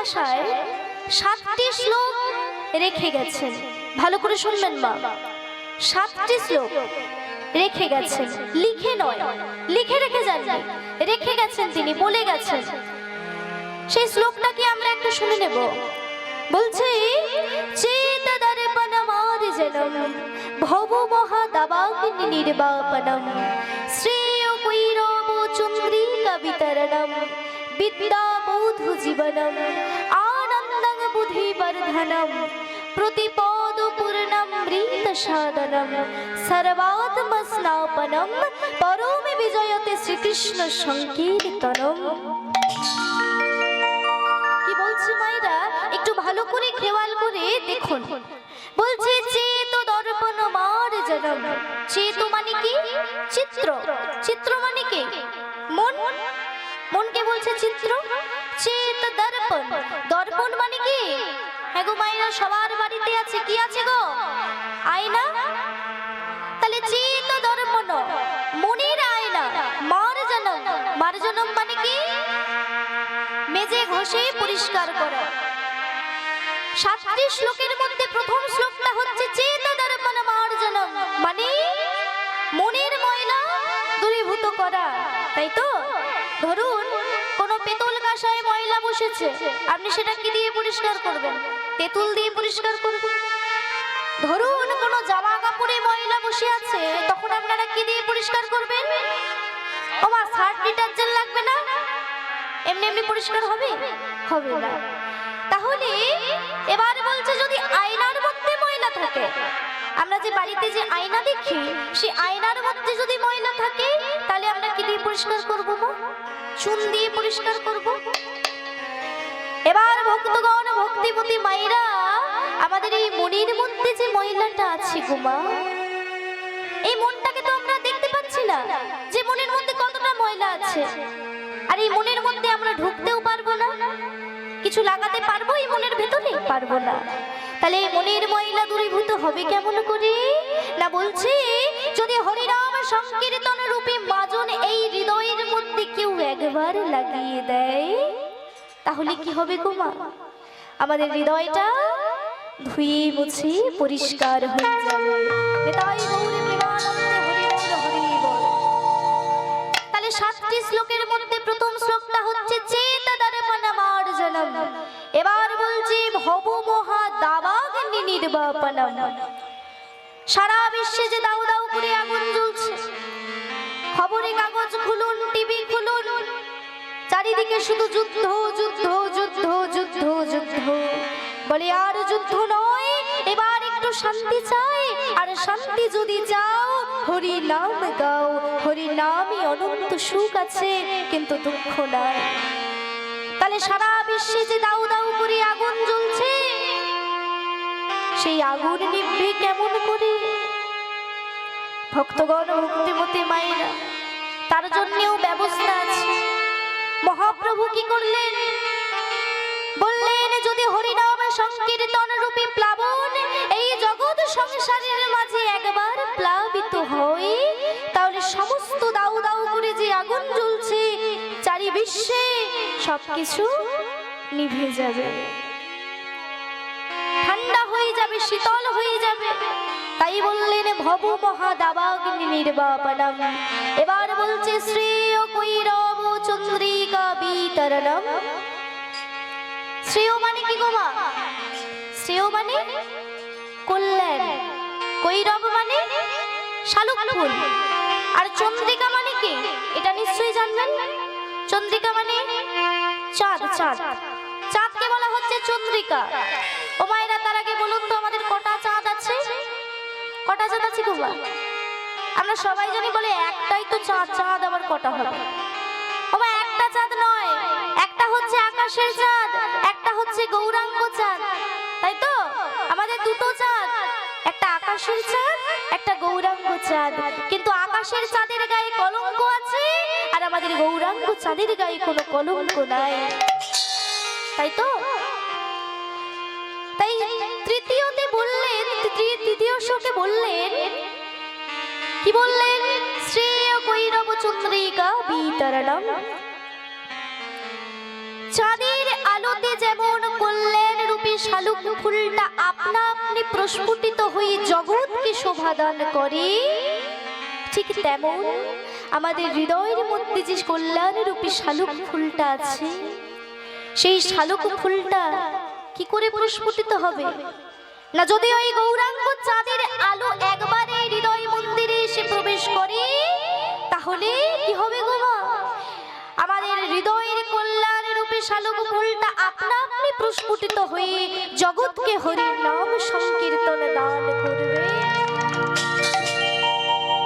ভাষায় 7টি শ্লোক রেখে গেছেন। ভালো করে শুনবেন মা, 7টি শ্লোক রেখে গেছেন, লিখে নয়, লিখে রেখে যাননি, রেখে গেছেন, তিনি বলে গেছেন। সেই শ্লোকটাকে আমরা একটু শুনে নেব। বলছে, চেত দর্পণমার্জনম ভব মহাদাবাগ্নি নির্বাপনম শ্রেয় কৈরব চন্দ্রিকা বিতরণম বিদ্যা বৌধ জীবনম আনন্দং বুদ্ধিবর্ধনম প্রতিপদ পূর্ণমৃত সাধনম সর্বাত্ম স্নাপনম পরমে বিজয়তে শ্রীকৃষ্ণ সংকীর্তনম। কি বলছে মায়েরা, একটু ভালো করে খেয়াল করে দেখুন। বলছে চেত দর্পণ মার্জনম। চেত মানে কি? চিত্র। চিত্র মানে কি? মন। মনকে বলছে চিত্র। চেত দর্পণ, দর্পণ মানে কি? হ্যাঁ গো মায়েরা, সবার বাড়িতে আছে, কি আছে গো? আয়না। তাহলে চেত দর্পণ মনের আয়না। মার্জনম, মার্জনম মানে কি? মেজে ঘষে পরিষ্কার করা। 7টি শ্লোকের মধ্যে প্রথম শ্লোকটা হচ্ছে চেত দর্পণ মার্জনম, মানে মনের ময়লা দূরীভূত করা। তাই তো? ধরুন কোন পেতল কাঁসায় ময়লা বসেছে, আপনি সেটা কি দিয়ে পরিষ্কার করবেন? তেঁতুল দিয়ে পরিষ্কার করবেন। ধরুন কোন জামা কাপড়ে ময়লা বসে আছে, তখন আপনারা কি দিয়ে পরিষ্কার করবেন? ও মা, সার্ফ ডিটারজেন্ট লাগবে না? এমনি এমনি পরিষ্কার হবে? হবে না। তাহলে এবার বলছে, যদি আয়নার মধ্যে ময়লা থাকে, আমরা যে বাড়িতে যে আয়না দেখি, সেই আয়নার মধ্যে যদি ময়লা থাকে, তাহলে আমরা কি দিয়ে পরিষ্কার করব? চুন দিয়ে পরিষ্কার করব। এবার ভক্তগণ, ভক্তিমতী মায়েরা, আমাদের এই মনের মধ্যে যে ময়লাটা আছে গো মা, এই মনটাকে তো আমরা দেখতে পাচ্ছি না যে মনের মধ্যে কতটা ময়লা আছে। আর এই মনের মধ্যে আমরা ঢুকতেও পারবো না, কিছু লাগাতে পারবো এই মনের ভেতরে? পারবো না। তাহলে এই মনের ময়লা দূরীভূত হবে কেমন করে? না বলছি, যদি হরিনাম সংকীর্তন রূপী মাজন এই হৃদয়ের মধ্যে কেউ একবার লাগিয়ে দেয়, তাহলে কি হবে গো মা? আমাদের হৃদয়টা ধুয়ে মুছে পরিষ্কার হয়ে যাবে। তাই গৌরে প্রেমানন্দে হরি বল, হরি বল। তাহলে 7টি শ্লোকের মধ্যে প্রথম শ্লোকটা হচ্ছে চেত দর্পণ মার্জনম। এবার বলছি ভব মহা দাবাগ্নি নির্বাপনম। সারা বিশ্বে যে দাউ দাউ করে আগুন জ্বলছে, খবরের কাগজ খুলুন, টিভি খুলুন, চারিদিকে শুধু যুদ্ধ যুদ্ধ যুদ্ধ যুদ্ধ যুদ্ধ। বলে আর যুদ্ধ নয়, এবার একটু শান্তি চাই। আর শান্তি যদি চাও, হরি নাম গাও। হরি নামই অনন্ত সুখ আছে, কিন্তু দুঃখ নাই। তাহলে সারা বিশ্বে যে দাউ দাউ করে আগুন জ্বলছে, সেই আগুন নিভবে কেমন করে? ভক্তগণ, ভক্তিমতী মায়েরা, তার জন্যও ব্যবস্থা আছে। মহাপ্রভু কি করলেন? বললেন, যদি হরিনাম সংকীর্তন রূপী প্লাবন এই জগৎ সংসারের মাঝে একবার প্লাবিত হয়, তাহলে সমস্ত দাউ দাউ করে যে আগুন জ্বলছে চারি বিশ্বে, সবকিছু নিভে যাবে, ঠান্ডা হয়ে যাবে, শীতল হয়ে যাবে। তাই বললেন ভব মহা দাবাগ্নি নির্বাপনম। এবার বলছে শ্রেয় কৈরব চন্দ্রিকা বিতরণম। শ্রেয় মানে কি গো মা? শ্রেয় মানে কল্যাণ, কৈরব মানে শালুক ফুল, আর চন্দ্রিকা মানে কি? এটা নিশ্চয়ই জানবেন। চন্দ্রিকা মানে চাঁদ। চাঁদ, চাঁদকে বলা হচ্ছে চন্দ্রিকা। ও মায়েরা, তার আগে বলুন তো আমাদের কটা চাঁদ আছে? কটা চাঁদ আছে গো মা? আমরা সবাই জানি, বলে একটাই তো চাঁদ। চাঁদ আবার কটা হবে? ও মা, একটা চাঁদ নয়, একটা হচ্ছে আকাশের চাঁদ, একটা হচ্ছে গৌরাঙ্গ চাঁদ। তাই তো? আমাদের দুটো চাঁদ, একটা আকাশের চাঁদ, একটা গৌরাঙ্গ চাঁদ। কিন্তু আকাশের চাঁদের গায়ে কলঙ্ক আছে, আর আমাদের গৌরাঙ্গ চাঁদের গায়ে কোনো কলঙ্ক নাই। তাই তো? তাই তৃতীয়তে বললেন, তৃতীয় শ্লোকে বললেন, কি বললেন? শ্রেয় কৈরব চন্দ্রিকা বিতরণম। চাঁদের আলোতে যেমন শালুক ফুলটা আপনা আপনি প্রস্ফুটিত হয়ে জগৎকে শোভাদান করে, ঠিক তেমন আমাদের হৃদয়ের মধ্যে যে কল্যাণরূপী শালুক ফুলটা আছে, সেই শালুক ফুলটা কি করে প্রস্ফুটিত হবে না যদি ওই গৌরাঙ্গ চাঁদের আলো একবারে হৃদয় মন্দিরে এসে প্রবেশ করে, তাহলে কি হবে গো মা? আমাদের হৃদয়ের কল্যাণরূপী শালুক ফুলটা আপনা আপনি প্রস্ফুটিত হয়ে জগৎকে হরির নাম সংকীর্তন দান করবে।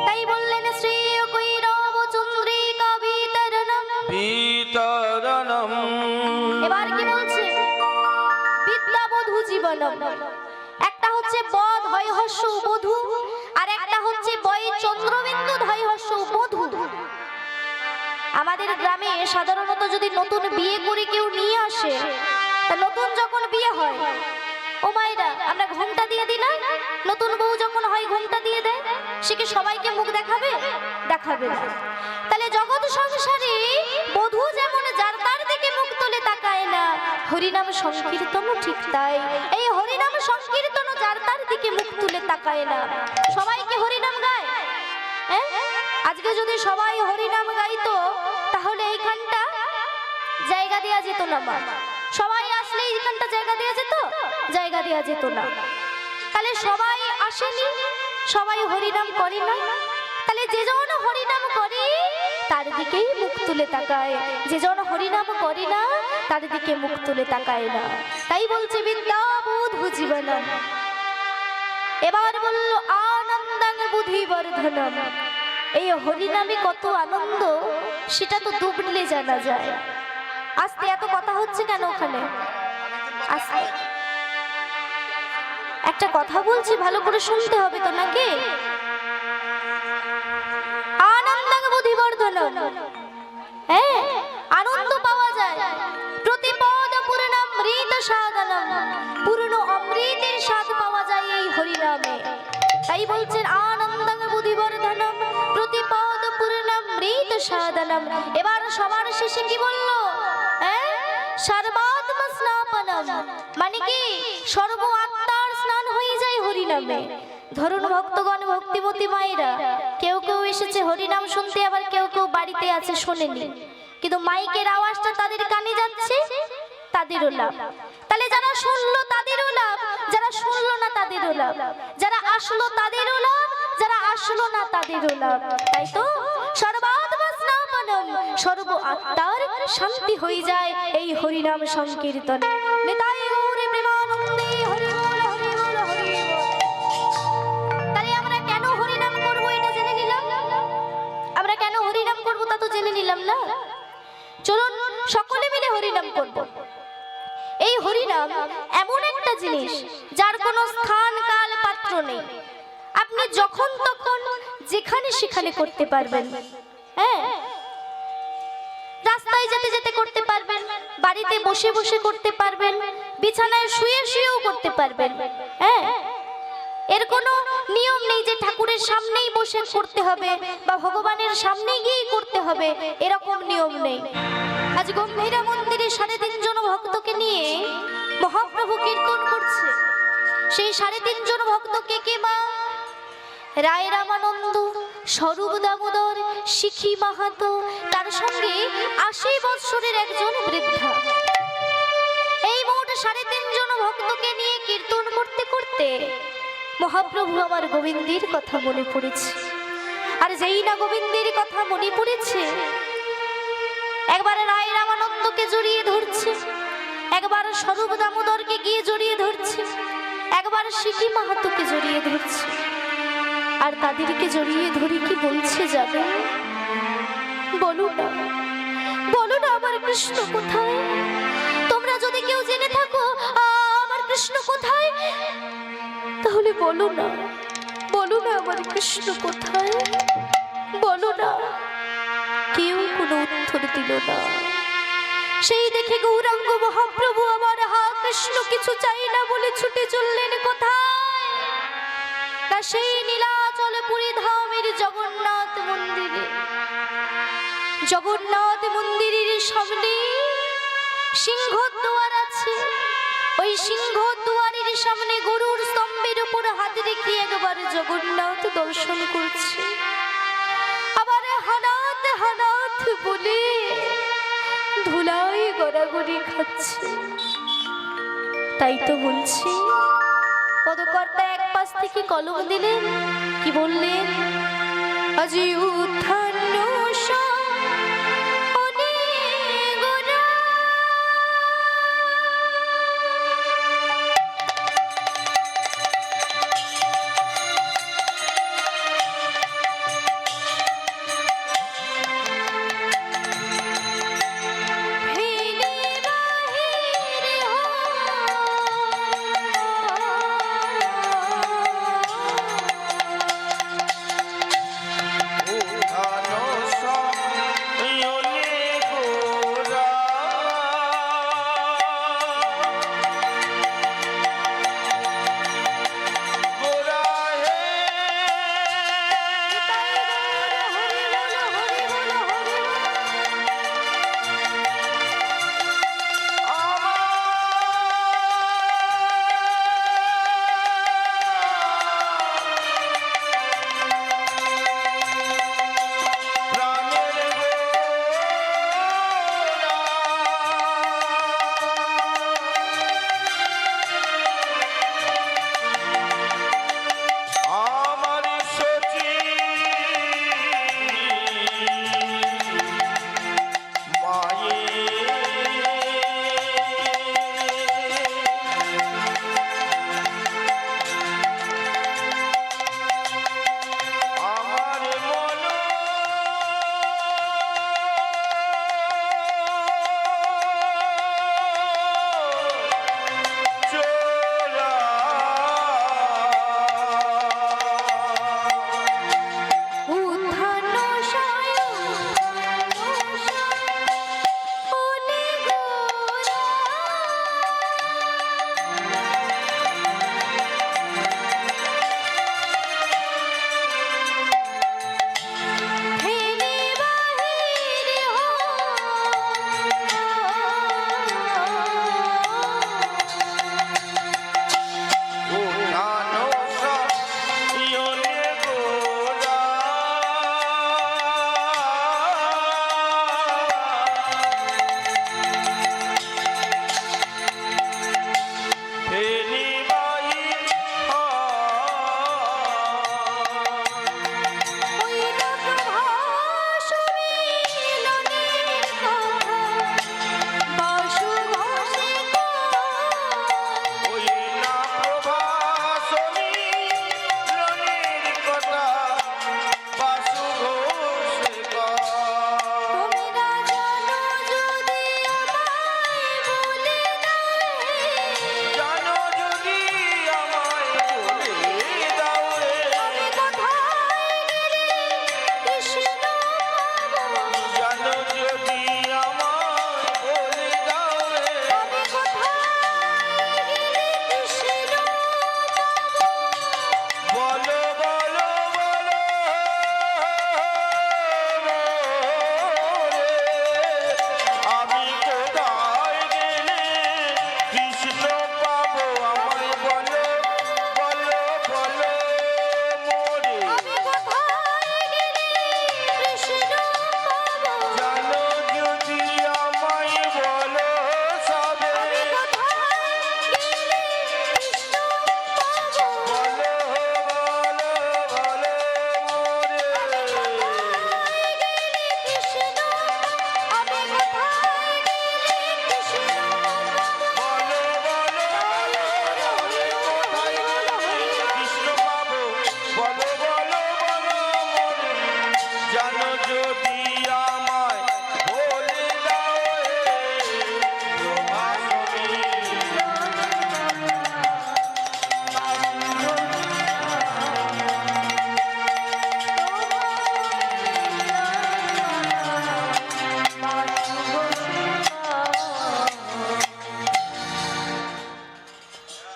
তাই বললেন শ্রী কৈরব চন্দ্রিকা বিতরণম বিতরণম। এবার কি বলছে? বিদ্যাবধূ জীবনম। একটা হচ্ছে বধ হয় হর্ষ বধূ, আর একটা হচ্ছে বয় চন্দ্রবিন্দু ধয় হর্ষ বধূ। আমাদের গ্রামে সাধারণত যদি নতুন বিয়ে করে কেউ নিয়ে আসে, তা নতুন যখন বিয়ে হয়, ও মায়েরা আমরা ঘোমটা দিয়ে দিই না? নতুন বউ যখন হয় ঘোমটা দিয়ে দেয়, সে কি সবাইকে মুখ দেখাবে? দেখাবে না। তাহলে জগৎ সংসারে বধূ যেমন যার তার দিকে মুখ তুলে তাকায় না, হরিনাম সংকীর্তনও ঠিক তাই। এই হরিনাম সংকীর্তন যার তার দিকে মুখ তুলে তাকায় না। সবাইকে হরিনাম গায়। আজকে যদি সবাই হরিনাম গাইতো, তাহলে এইখানটা জায়গা দেওয়া যেত না। মা সবাই আসলে এইখানটা জায়গা দেওয়া যেত? জায়গা দেওয়া যেত না। তাহলে সবাই আসেনি, সবাই হরিনাম করে না। তাহলে যে জন হরিনাম করে তার দিকেই মুখ তুলে তাকায়, যে জন হরিনাম করে না তার দিকে মুখ তুলে তাকায় না। তাই বলছে বিদ্যাবধূ জীবনম। এবার বলল আনন্দাং বুদ্ধিবর্ধনম। এই হরিনামে কত আনন্দ সেটা তো ডুবলে জানা যায়। আস্তে এত কথা হচ্ছে কেন ওখানে? আস্তে একটা কথা বলছি, ভালো করে শুনতে হবে তো নাকি? আনন্দাং বুদ্ধিবর্ধনম। হ্যাঁ, আনন্দ পাওয়া যায়। প্রতিপদ পূর্ণামৃত সাধনম। পূর্ণ অমৃতের স্বাদ পাওয়া যায় এই হরিনামে। তাই বলছেন আনন্দাং বুদ্ধিবর্ধনম প্রতিপদ পূর্ণামৃত সাধনম। এবার সবার শেষে কি বললো? সর্বাত্মা স্নাপনম, মানে কি সর্ব আত্মার স্নান হয়ে যায় হরিনামে। ধরুন ভক্তগণ, ভক্তিমতী মায়েরা, কেউ কেউ এসেছে হরিনাম শুনতে, আবার কেউ কেউ বাড়িতে আছে শোনেনি, কিন্তু মাইকের আওয়াজটা তাদের কানে যাচ্ছে, তাদেরও লাভ। তাহলে যারা শুনলো তাদেরও লাভ, যারা শুনলো না তাদেরও লাভ, যারা আসলো তাদেরও লাভ, যারা আসলো না তাদেরও লাভ। তাই তো সর্বাত্মা স্নাপনম, সর্ব আত্মার শান্তি হয়ে যায় এই হরিনাম সংকীর্তনে। নিতাই গৌরে প্রেমানন্দে হরি বল হরি বল হরি বল। তাহলে আমরা কেন হরিনাম করব এটা জেনে নিলাম। আমরা কেন হরিনাম করব তা তো জেনে নিলাম না? চলুন সকলে মিলে হরিনাম করব। এই হরিনাম এমন একটা জিনিস যার কোনো স্থান কাল পাত্র নেই। আপনি যখন তখন যেখানে সেখানে করতে পারবেন। হ্যাঁ, রাস্তায় যেতে যেতে করতে পারবেন, বাড়িতে বসে বসে করতে পারবেন, বিছানায় শুয়ে শুয়েও করতে পারবেন। হ্যাঁ, এর কোনো নিয়ম নেই যে ঠাকুরের সামনেই বসে করতে হবে বা ভগবানের সামনে গিয়েই করতে হবে, এরকম নিয়ম নেই। আজ গম্ভীরা মন্দিরে 3.5 জন ভক্তকে নিয়ে মহাপ্রভু কীর্তন করছে। সেই 3.5 জন ভক্ত কে কে মা? রায় রামানন্দ, স্বরূপ দামোদর, শিখি মাহাতো, তার সঙ্গে 80 বৎসরের একজন বৃদ্ধা। এই মোট 3.5 জন ভক্তকে নিয়ে কীর্তন করতে করতে মহাপ্রভু আমার গোবিন্দের কথা মনে পড়েছে। আর যেই না গোবিন্দের কথা মনে পড়েছে, একবার রায় রামানন্দকে জড়িয়ে ধরছে, একবার স্বরূপ দামোদরকে গিয়ে জড়িয়ে ধরছে, একবার শিখি মাহাতোকে জড়িয়ে ধরছে। আর তাদেরকে জড়িয়ে ধরে কি বলছে যাবে? বলো না, বলো না আমার কৃষ্ণ কোথায়? তোমরা যদি কেউ জেনে থাকো আমার কৃষ্ণ কোথায়, তাহলে বলো না, বলো না আমার কৃষ্ণ কোথায়, বলো না। কেউ কোনো উত্তর দিল না। সেই দেখে গৌরাঙ্গ মহাপ্রভু আমার হা কৃষ্ণ কিছু চাই না বলে ছুটে চললেন কোথায়? তা সেই নীলাচলপুরী ধামের জগন্নাথ মন্দিরে। জগন্নাথ মন্দিরের সামনে সিংহদ্বার আছে। ওই সিংহদ্বার জগন্নাথ দর্শন করছি, আবার হানাত হানাত বলে ধুলাই গড়াগড়ি খাচ্ছে। তাই তো বলছি, পদকর্তা এক পাশ থেকে কলম দিলেন, কি বললেন? আজি উত্থান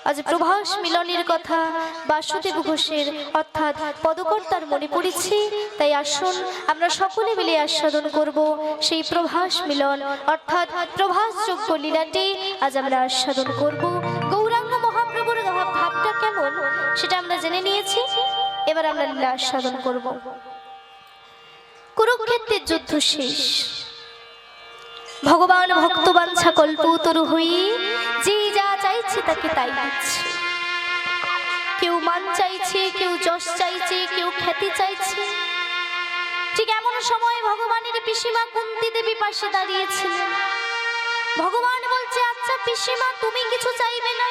আজ প্রভাস মিলনের কথা বাসুদেব ঘোষের অর্থাৎ পদকর্তার মনে পড়েছে। তাই আসুন আমরা সকলে মিলে আস্বাদন করব সেই প্রভাস মিলন অর্থাৎ প্রভাস যোগ্য লীলাটি আজ আমরা আস্বাদন করব। গৌরাঙ্গ মহাপ্রভুর ভাবটা কেমন সেটা আমরা জেনে নিয়েছি। এবার আমরা লীলা আস্বাদন করব। কুরুক্ষেত্রের যুদ্ধ শেষ। ভগবান ভক্তবাঞ্ছা কল্পতরু হয়ে যে যা চাইছে তাকে তাই দিচ্ছে। কেউ মান চাইছে, কেউ যশ চাইছে, কেউ খ্যাতি চাইছে। ঠিক এমন সময় ভগবানের পিসিমা কুন্তী দেবী পাশে দাঁড়িয়েছিলেন। ভগবান বলছে, আচ্ছা পিসিমা, তুমি কিছু চাইবে না?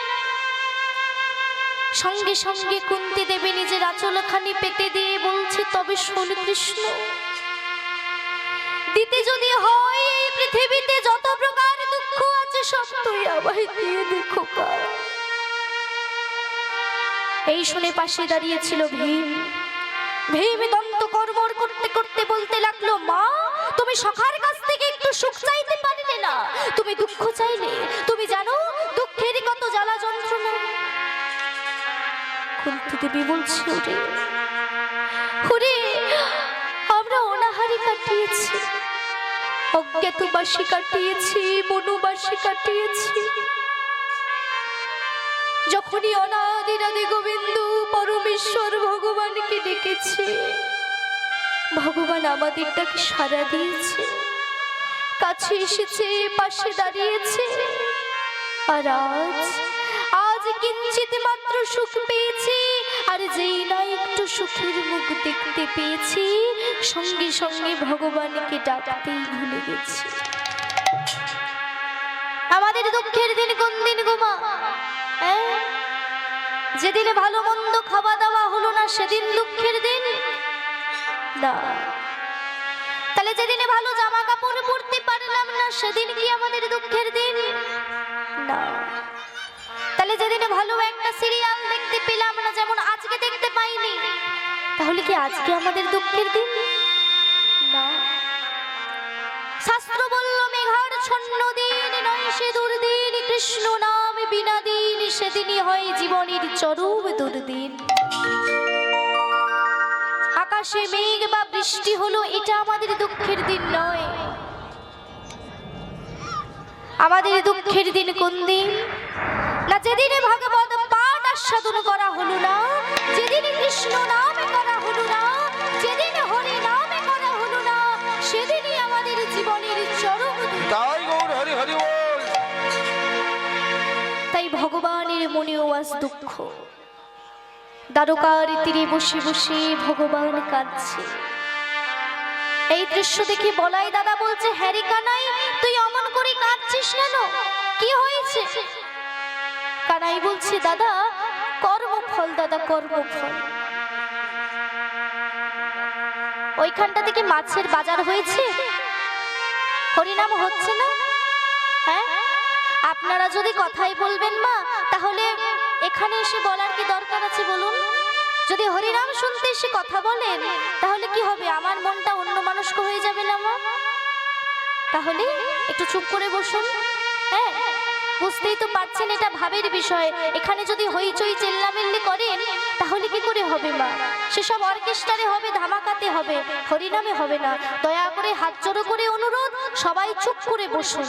সঙ্গে সঙ্গে কুন্তী দেবী নিজের আঁচলখানি পেতে দিয়ে বলছে, তবে শোন কৃষ্ণ, দিতে যদি হয় এই পৃথিবীতে যত প্রকার দুঃখ আছে সব তুই আমায় দিয়ে দেখো। এই শুনে পাশে দাঁড়িয়েছিল ভীম। ভীম দন্ত কর্মর করতে করতে বলতে লাগলো, মা, তুমি সখার কাছ থেকে একটু সুখ চাইতে পারলে না? তুমি দুঃখ চাইলে? তুমি জানো দুঃখেরই কত জ্বালা যন্ত্রণা? কুন্তী দেবী বলছে, ওরে ওরে, আমরা অনাহারি কাটিয়েছি, অজ্ঞাতবাসী কাটিয়েছি, বনবাসী কাটিয়েছি। যখনই অনাদিরাদি গোবিন্দ পরমেশ্বর ভগবানকে ডেকেছে, ভগবান আমাদেরটাকে সাড়া দিয়েছে, কাছে এসেছে, পাশে দাঁড়িয়েছে। আর আজ কিঞ্চিত মাত্র সুখ পেয়েছি, আর যেই না একটু সুখের মুখ দেখতে পেয়েছি, সঙ্গে সঙ্গে ভগবানকে ডাকতেই ভুলে গেছি। আমাদের দুঃখের দিন কোন দিন গো মা? যেদিনে ভালো মন্দ খাওয়া দাওয়া হলো না সেদিন দুঃখের দিন না? তাহলে যেদিনে ভালো জামা কাপড় পরতে পারলাম না সেদিন কি আমাদের দুঃখের দিন না? তাহলে যেদিনে ভালো একটা সিরিয়াল দেখতে পেলাম না, যেমন আজকে দেখতে পাইনি, তাহলে কি আজকে আমাদের দুঃখের দিন না? শাস্ত্র বলল, মেঘার ছন্ন দিন নয় সে দুর্দিন, কৃষ্ণ নাম বিনা দিন সেদিনই হয় জীবনের চরম দুর্দিন। আকাশে মেঘ বা বৃষ্টি হলো, এটা আমাদের দুঃখের দিন নয়। আমাদের দুঃখের দিন কোন দিন? না যেদিনে ভাগবত পাঠ আস্বাদন করা হলো না, যেদিনে কৃষ্ণ নামে করা হলো না, যেদিন হরি নামে করা হলো না, সেদিনই আমাদের জীবনের চরম। তাই ভগবানের মনেও আজ দুঃখ। দ্বারকার তীরে বসে বসে ভগবান কাঁদছে। এই দৃশ্য দেখে বলাই দাদা বলছে, হ্যারি কানাই, তুই অমন করে কাঁদছিস কেন? কি হয়েছে? কানাই বলছে, দাদা কর্মফল, দাদা কর্মফল। ওইখানটা থেকে মাছের বাজার হয়েছে, হরিনাম হচ্ছে না? হ্যাঁ, আপনারা যদি কথাই বলবেন মা, তাহলে এখানে এসে বলার কি দরকার আছে বলুন? যদি হরিনাম শুনতে এসে কথা বলেন, তাহলে কি হবে? আমার মনটা অন্য মানুষকে হয়ে যাবে না মা? তাহলে একটু চুপ করে বসুন। হ্যাঁ, বুঝতেই তো পারছেন এটা ভাবের বিষয়। এখানে যদি হইচই চেল্লামেল্লি করেন, তাহলে কি করে হবে মা? সেসব অর্কেস্ট্রারে হবে, ধামাকাতে হবে, হরিনামে হবে না। দয়া করে হাত জোড়ো করে অনুরোধ, সবাই চুপ করে বসুন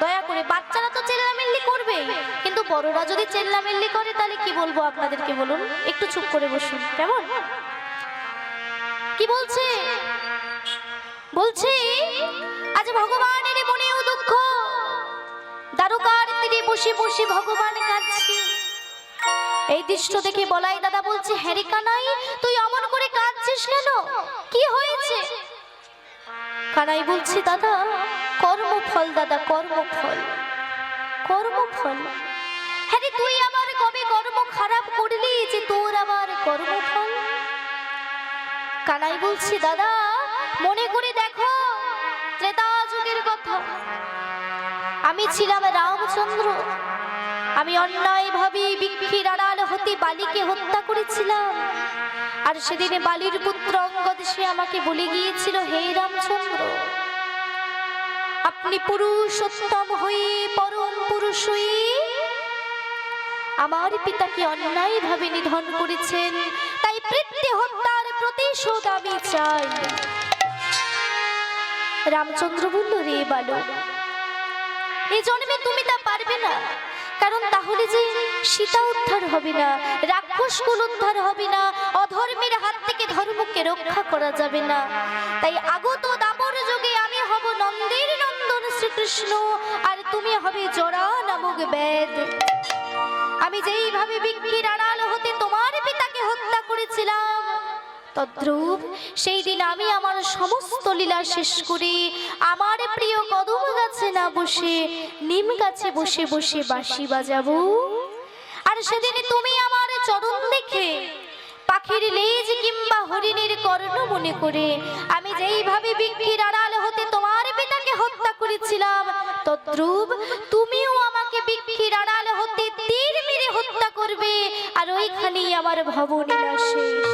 দয়া করে। বাচ্চারা তো চেল্লামেল্লি করবে, কিন্তু বড়রা যদি চেল্লামেল্লি করে তাহলে কি বলবো আপনাদেরকে বলুন? একটু চুপ করে বসুন, কেমন? কি বলছে? বলছে আজ ভগবানের মনেও দুঃখ, দ্বারকার তীরে বসে বসে ভগবান কাঁদছে। এই দৃশ্য দেখে বলাই দাদা বলছে, হ্যারি কানাই, তুই অমন করে কাঁদছিস কেন? কি হয়েছে? কানাই বলছে, দাদা কর্মফল, দাদা কর্মফল, কর্মফল। হ্যারি তুই আবার কবে কর্ম খারাপ করলি যে তোর আবার কর্মফল? কানাই বলছে, দাদা মনে করে দেখো ত্রেতা যুগের কথা। আমি ছিলাম রামচন্দ্র, আমি অন্যায়ভাবে বৃক্ষের আড়াল হতে বালিকে হত্যা করেছিলাম। আর সেদিনে বালির পুত্র অঙ্গদ সে আমাকে বলে গিয়েছিল, হে রামচন্দ্র, আপনি পুরুষোত্তম হয়ে পরম পুরুষ হয়ে আমার পিতাকে অন্যায়ভাবে নিধন করেছেন, তাই পিতৃ হত্যার প্রতিশোধ আমি চাই। রামচন্দ্র বলল, রে বালক, এই জন্মে তুমি তা পারবে না, কারণ তাহলে যে সীতা উদ্ধার হবে না, রাক্ষসকুল উদ্ধার হবে না, অধর্মের হাত থেকে ধর্মকে রক্ষা করা যাবে না। তাই আগত দাপর যুগে আমি হব নন্দের নন্দন শ্রীকৃষ্ণ, আর তুমি হবে জরা নামক বেদ। আমি যেইভাবে বৃক্ষের আড়াল হতে তোমার পিতাকে হত্যা করেছিলাম, তদ্রূপ সেই দিন আমি আমার সমস্ত লীলা শেষ করে আমার প্রিয় কদম গাছে না বসে নিম গাছে বসে বসে বাঁশি বাজাবো। আর সেদিন তুমি আমার চরণ দেখে পাখির লেজ কিংবা হরিণের কর্ণ মনে করে আমি যেইভাবে বৃক্ষের আড়াল হতে তোমার পিতাকে হত্যা করেছিলাম, তদ্রূপ তুমিও আমাকে বৃক্ষের আড়াল হতে তীর মেরে হত্যা করবে, আর ওইখানেই আমার ভবলীলা শেষ।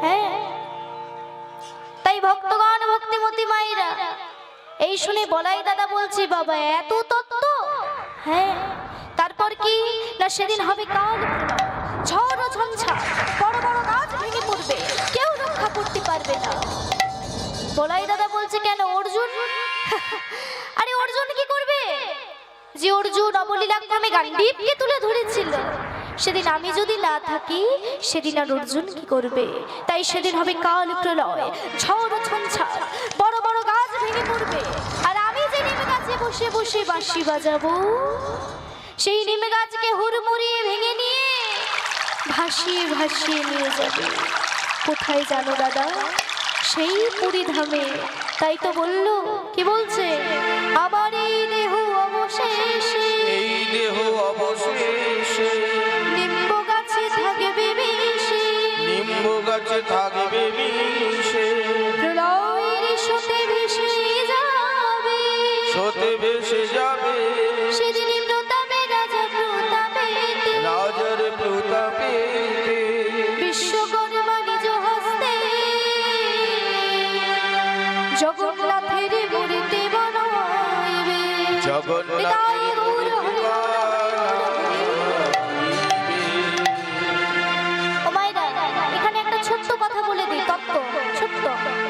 হ্যাঁ, তাই ভক্তগণ, ভক্তিমতী মায়েরা, এই শুনে বলাই দাদা বলছে, বাবা এত তত্ত্ব? হ্যাঁ, তারপর কি না সেদিন হবে কাল ঝড় ও ঝঞ্ঝা, বড় বড় গাছ ভেঙে পড়বে, কেউ রক্ষা করতে পারবে না। বলাই দাদা বলছে, কেন অর্জুন? আরে অর্জুন কি করবে? যে অর্জুন অবলীলাক্রমে গান্ডীবকে তুলে ধরেছিল, সেদিন আমি যদি না থাকি সেদিন আর অর্জুন কি করবে? তাই সেদিন হবে কাল প্রলয়, ঝড় ঝঞ্ঝা, বড় বড় গাছ ভেঙে পড়বে, আর আমি যে নিম গাছে বসে বসে বাঁশি বাজাবো, সেই নিম গাছকে হুড়মুড়িয়ে ভেঙে নিয়ে ভাসিয়ে ভাসিয়ে নিয়ে যাবে কোথায় জানো দাদা? সেই পুরী ধামে। তাই তো বললো, কি বলছে? আমার এই দেহ অবশেষে, এই দেহ অবশেষে নিম্ব গাছে থাকবে মিশে, নিম্ব গাছে থাকবে মিশে, প্রলয়ের স্রোতে ভেসে যাবে, স্রোতে ভেসে যাবে। সেদিন প্রতাপে রাজা প্রতাপেতে, রাজার প্রতাপেতে বিশ্বকর্মা নিজ হস্তে জগন্নাথের মূর্তি বানাইবে। জগন্নাথের মূর্তি ও মায়েরা, এখানে একটা ছোট্ট কথা বলে দিই, তত্ত্ব ছোট্ট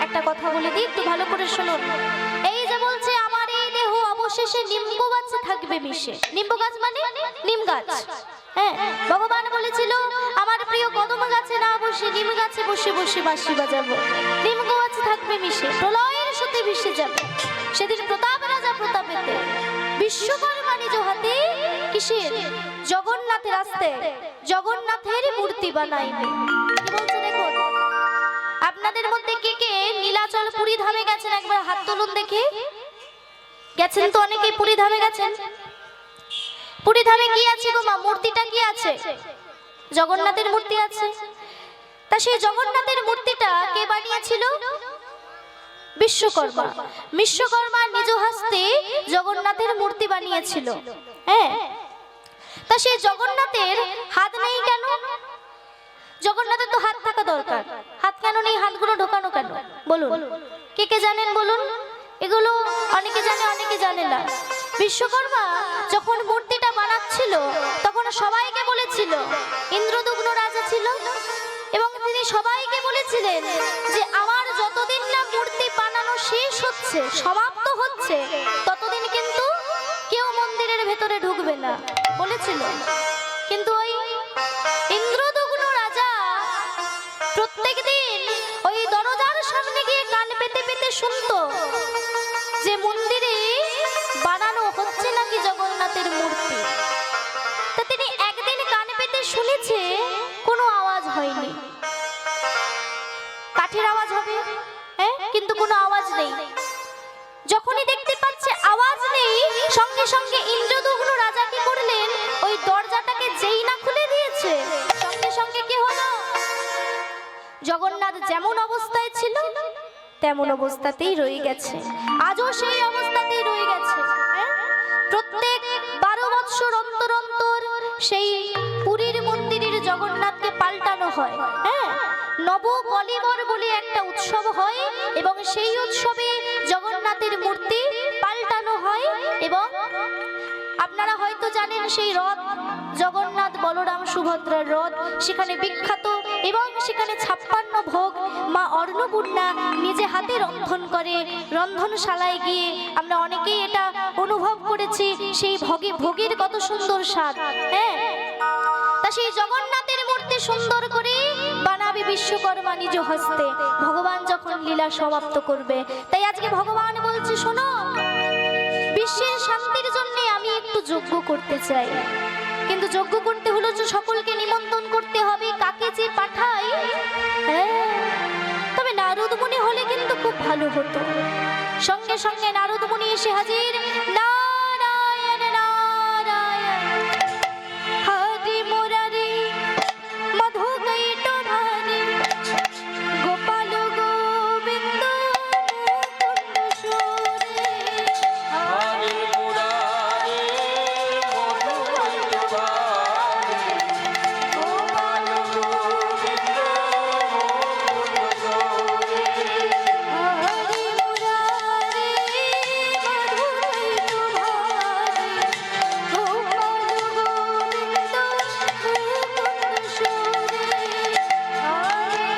একটা কথা বলে দিই, একটু ভালো করে শুনুন। এই যে বলছে আমার এই দেহ অবশেষে নিম্ব গাছে থাকবে মিশে, নিম্ব গাছ মানে নিম গাছ। হ্যাঁ, ভগবান বলেছিল আমার প্রিয় কদম গাছে না বসে নিম গাছে বসে বসে বাঁশি বাজাবো, নিম গাছে থাকবে মিশে, প্রলয়ের সাথে ভেসে যাবে। সেদিন প্রতাপ রাজা প্রতাপেতে, বিশ্বকর্মা নিজ হাতে কিসের? জগন্নাথের আস্তে জগন্নাথের মূর্তি বানাইবে। কি বলছে দেখুন, আপনাদের মধ্যে কে কে নীলাচল পুরী ধামে গেছেন? একবার হাত তুলুন দেখি। গেছেন তো অনেকেই, পুরী ধামে গেছেন। পুরী ধামে কি আছে গো মা? মূর্তিটা কি আছে? জগন্নাথের মূর্তি আছে। তা সেই জগন্নাথের মূর্তিটা কে বানিয়েছিল? বিশ্বকর্মা। বিশ্বকর্মা নিজ হস্তে জগন্নাথের মূর্তি বানিয়েছিল। হ্যাঁ, তা সেই জগন্নাথের হাত নেই কেন? জগন্নাথের তো হাত থাকা দরকার, হাত কেন নেই? হাতগুলো ঢোকানো কেন বলুন? কে কে জানেন বলুন? এগুলো অনেকে জানে, অনেকে জানে না। বিশ্বকর্মা যখন মূর্তিটা বানাচ্ছিল তখন সবাইকে বলেছিল, ইন্দ্রদুগ্ন রাজা ছিল এবং তিনি সবাইকে বলেছিলেন যে আমার যতদিন না মূর্তি বানানো শেষ হচ্ছে, সমাপ্ত হচ্ছে, ততদিন কিন্তু কেউ মন্দিরের ভেতরে ঢুকবে না বলেছিল। কিন্তু ওই ইন্দ্রদুগ্ন রাজা প্রত্যেকদিন ওই দরজার সামনে গিয়ে কান পেতে পেতে শুনতো যে মন্দিরে বানানো হচ্ছে নাকি জগন্নাথের মূর্তি। তা তিনি একদিন কান পেতে শুনেছে কোনো আওয়াজ হয়নি। কাঠের আওয়াজ হবে, হ্যাঁ, কিন্তু কোনো আওয়াজ নেই। যখনই দেখতে পাচ্ছে আওয়াজ নেই, সঙ্গে সঙ্গে ইন্দ্রদুগ্ন রাজা কি করলেন? ওই দরজাটাকে যেই না খুলে দিয়েছে, সঙ্গে সঙ্গে কি হলো? জগন্নাথ যেমন অবস্থায় ছিল তেমন অবস্থাতেই রয়ে গেছে, আজও সেই অবস্থাতেই রয়ে গেছে। প্রত্যেক 12 বৎসর অন্তর অন্তর সেই পুরীর মন্দিরের জগন্নাথকে পাল্টানো হয়। হ্যাঁ, নব কলিবর বলে একটা উৎসব হয় এবং সেই উৎসবে জগন্নাথের মূর্তি পাল্টানো হয়। এবং আপনারা হয়তো জানেন সেই রথ, জগন্নাথ বলরাম সুভদ্রার রথ, সেখানে বিখ্যাত এবং সেখানে 56 ভোগ মা অর্ণ অন্নপূর্ণা নিজে হাতে রন্ধন করে। রন্ধনশালায় গিয়ে আমরা অনেকেই এটা অনুভব করেছি, সেই ভোগের কত সুন্দর স্বাদ। হ্যাঁ, তা সেই জগন্নাথের মূর্তি সুন্দর করে বানাবে বিশ্বকর্মা নিজ হস্তে, ভগবান যখন লীলা সমাপ্ত করবে। তাই আজকে ভগবান বলছে, শোনো, বিশ্বের শান্তির জন্য আমি একটু যজ্ঞ করতে চাই, কিন্তু যজ্ঞ করতে হলে যে সকলকে নিমন্ত্রণ করতে হবে, কাকে যে পাঠাই। হ্যাঁ, তবে নারদ মুনি হলে কিন্তু খুব ভালো হতো। সঙ্গে সঙ্গে নারদ মুনি এসে হাজির। নারায়ণ নারায়ণ হরি মুরারি মধুকৈটভারি গোপাল গোবিন্দ মুকুন্দ সুরে। হরি মুরারি মধুকৈটভারি গোপাল গোবিন্দ মুকুন্দ সুরে। হরি মুরারি মধুকৈটভারি গোপাল গোবিন্দ মুকুন্দ সুরে। হরি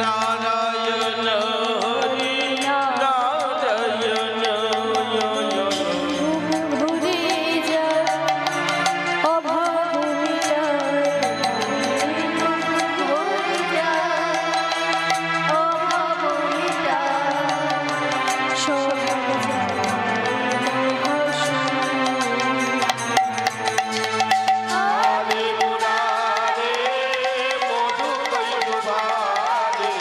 নারায়ণ হরি নারায়ণ ভুরে যায় অভাব মিটায়, ভুরে যায় অভাব মিটায়, সব হরি মুরারি মধুকৈটভারি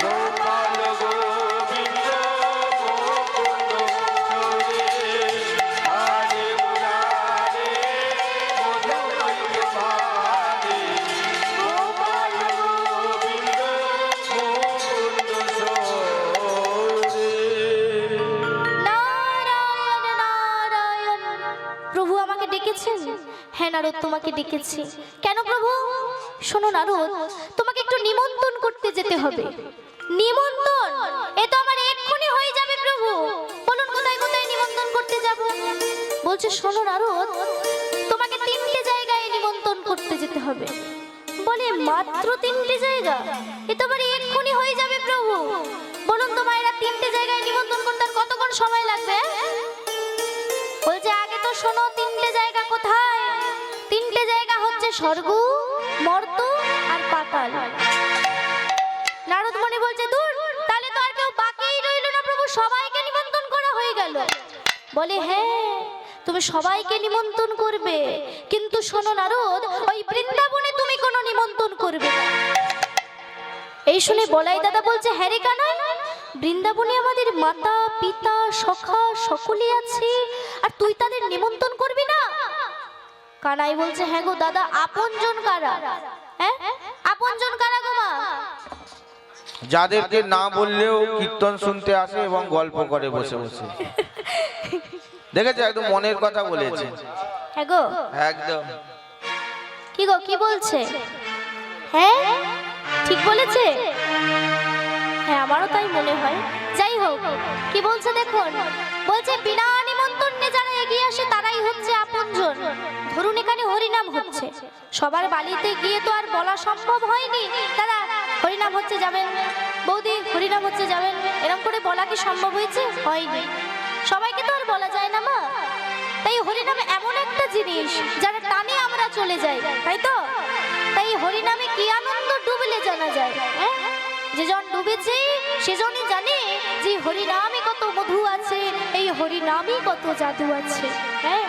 গোপাল গোবিন্দ মুকুন্দ সুরে। হরি মুরারি মধুকৈটভারি গোপাল গোবিন্দ মুকুন্দ সুরে। নারায়ণ নারায়ণ। প্রভু আমাকে ডেকেছেন? হ্যাঁ নারদ, তোমাকে ডেকেছি। কেন প্রভু? শোনো নারদ, তোমাকে একটু নিমন্ত্রণ করতে যেতে হবে। নিমন্ত্রণ? এ তো আমার এক্ষুনি হয়ে যাবে প্রভু। বলুন কোথায় কোথায় নিমন্ত্রণ করতে যাব? বলছে শোনো নারদ, তোমাকে 3টে জায়গায় নিমন্ত্রণ করতে যেতে হবে। বলে মাত্র 3টে জায়গা? এ তো আমার এক্ষুনি হয়ে যাবে প্রভু। বলুন তোমার এরা 3টে জায়গায় নিমন্ত্রণ করতে আর কতক্ষণ সময় লাগবে? বলছে আগে তো শোনো 3টে জায়গা কোথায়। 3টে জায়গা হচ্ছে স্বর্গ, মর্ত আর পাতাল। নারদ মুনি বলছে দূর, তাহলে তো আর কেউ বাকিই রইল না প্রভু, সবাইকে নিমন্ত্রণ করা হয়ে গেল। বলে হ্যাঁ, তুমি সবাইকে নিমন্ত্রণ করবে, কিন্তু শোনো নারদ, ওই বৃন্দাবনে তুমি কোনো নিমন্ত্রণ করবে না। এই শুনে বলাই দাদা বলছে হ্যাঁ রে কানাই, বৃন্দাবনে আমাদের মাতা পিতা সখা সকলে আছে, আর তুই তাদের নিমন্ত্রণ করবি না? কানাই বলছে হ্যাঁ গো দাদা, আপনজন কারা? হ্যাঁ, আপনজন কারা গো মা? যাদেরকে না বললেও কীর্তন শুনতে আসে এবং গল্প করে বসে বসে। দেখেছো, একদম মনের কথা বলেছে। হ্যাঁ গো, একদম। কি গো কি বলছে? হ্যাঁ ঠিক বলেছে। হ্যাঁ আমারও তাই মনে হয়। যাই হোক, কি বলছে দেখুন। বলছে বিনা নিমন্ত্রণে যারা এগিয়ে আসে তারাই হচ্ছে আপনজন। ধরুন এখানে হরিনাম হচ্ছে, সবার বাড়িতে গিয়ে তো আর বলা সম্ভব হয়নি দাদা হরিনাম হচ্ছে যাবেন, বৌদি হরিনাম হচ্ছে যাবেন, এরকম করে বলা কি সম্ভব হয়েছে? হয়নি। সবাইকে তো আর বলা যায় না মা। তাই হরিনাম এমন একটা জিনিস যার টানে আমরা চলে যাই, তাই তো? তাই হরিনামে কি আনন্দ ডুবলে জানা যায়। হ্যাঁ, যেজন ডুবেছে সেজনই জানে যে হরিনামে কত মধু আছে, এই হরিনামে কত জাদু আছে। হ্যাঁ,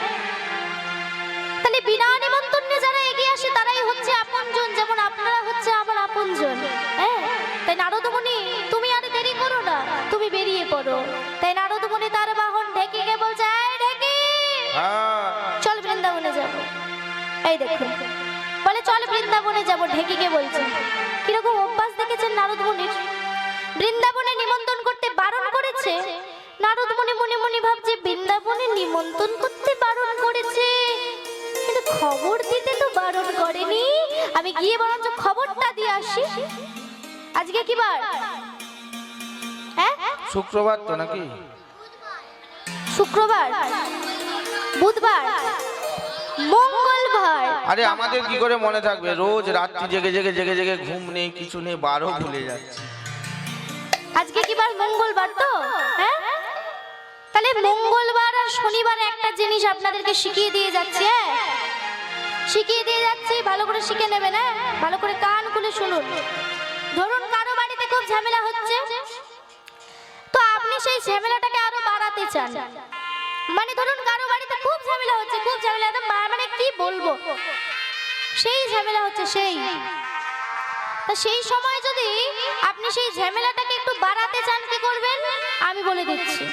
তাহলে বিনা নিমন্ত্রণে যারা এগিয়ে আসে তারাই হচ্ছে আপনজন, যেমন আপনারা হচ্ছে আমার আপনজন। হ্যাঁ, তাই নারদ মুনি তুমি আর দেরি করো না, তুমি বেরিয়ে পড়ো। তাই নারদ মুনি তার বাহন ঢেকিকে বলছে এই ঢেকি, চল বৃন্দাবনে যাব। এই দেখুন, বলে চল বৃন্দাবনে যাব। ঢেকিকে বলছে কিরকম অভ্যাস দেখেছেন নারদ মুনির। বৃন্দাবনে নিমন্ত্রণ করতে বারণ করেছে। নারদ মুনি মনে মনে ভাবছে বৃন্দাবনে নিমন্ত্রণ করতে বারণ করেছে, কিন্তু খবর দিতে তো বারণ করেনি। আমি গিয়ে বরঞ্চ খবরটা দিয়ে আসি। আজকে কি বার? হ্যাঁ, শুক্রবার তো নাকি? শুক্রবার, বুধবার, মঙ্গলবার। আরে আমাদের কি করে মনে থাকবে? রোজ রাত্রি জেগে জেগে জেগে জেগে ঘুম নেই, কিছু নেই, বারও ভুলে যাচ্ছে। আজকে কি বার? মঙ্গলবার তো। হ্যাঁ, তাহলে মঙ্গলবার আর শনিবার একটা জিনিস আপনাদেরকে শিখিয়ে দিয়ে যাচ্ছি। হ্যাঁ, শিখিয়ে দিয়ে যাচ্ছি, ভালো করে শিখে নেবেন। হ্যাঁ, ভালো করে কান খুলে শুনুন। ধরুন কারো বাড়িতে খুব ঝামেলা হচ্ছে, তো আপনি সেই ঝামেলাটাকে আরো বাড়াতে চান। মানে ধরুন কারো বাড়িতে খুব ঝামেলা হচ্ছে, খুব ঝামেলা, একদম মানে কি বলবো, সেই ঝামেলা হচ্ছে সেই। তা সেই সময় যদি আপনি সেই ঝামেলাটাকে একটু বাড়াতে চান, কি করবেন আমি বলে দিচ্ছি।